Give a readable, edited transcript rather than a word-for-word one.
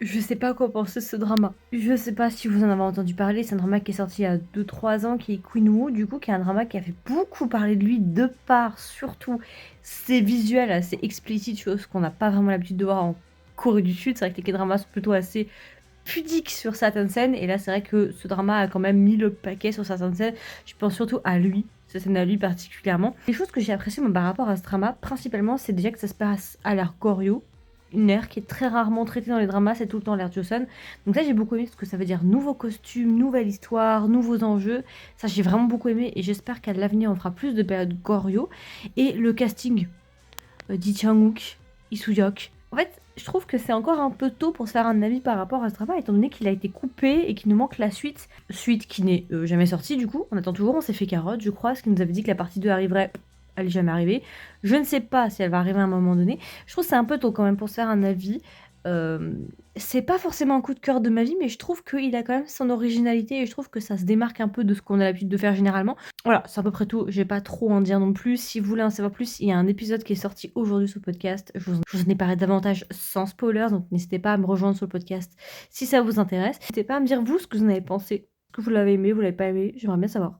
Je sais pas quoi penser de ce drama. Je sais pas si vous en avez entendu parler, c'est un drama qui est sorti il y a 2-3 ans, qui est Queen Wu, du coup, qui est un drama qui a fait beaucoup parler de lui, de par surtout ses visuels assez explicites, chose qu'on n'a pas vraiment l'habitude de voir en Corée du Sud. C'est vrai que les K-dramas sont plutôt assez pudiques sur certaines scènes, et là c'est vrai que ce drama a quand même mis le paquet sur certaines scènes. Je pense surtout à lui, cette scène à lui particulièrement. Les choses que j'ai appréciées moi, par rapport à ce drama, principalement, c'est déjà que ça se passe à l'ère Koryo, une ère qui est très rarement traitée dans les dramas, c'est tout le temps l'ère Joseon. Donc ça j'ai beaucoup aimé, parce que ça veut dire nouveaux costumes, nouvelle histoire, nouveaux enjeux. Ça j'ai vraiment beaucoup aimé, et j'espère qu'à l'avenir on fera plus de périodes Koryo. Et le casting, Ji Chang-wook, Lee Soo-hyuk. En fait, je trouve que c'est encore un peu tôt pour se faire un avis par rapport à ce drama, étant donné qu'il a été coupé et qu'il nous manque la suite. Suite qui n'est jamais sortie, du coup. On attend toujours, on s'est fait carotte, je crois, ce qui nous avait dit que la partie 2 arriverait. Elle est jamais arrivée. Je ne sais pas si elle va arriver à un moment donné. Je trouve que c'est un peu tôt quand même pour se faire un avis. Euh, c'est pas forcément un coup de cœur de ma vie, mais je trouve qu'il a quand même son originalité et je trouve que ça se démarque un peu de ce qu'on a l'habitude de faire généralement. Voilà, c'est à peu près tout. Je vais pas trop en dire non plus. Si vous voulez en savoir plus, il y a un épisode qui est sorti aujourd'hui sur le podcast. Je vous en ai parlé davantage sans spoilers, donc n'hésitez pas à me rejoindre sur le podcast si ça vous intéresse. N'hésitez pas à me dire vous ce que vous en avez pensé. Est-ce que vous l'avez aimé, vous l'avez pas aimé? J'aimerais bien savoir.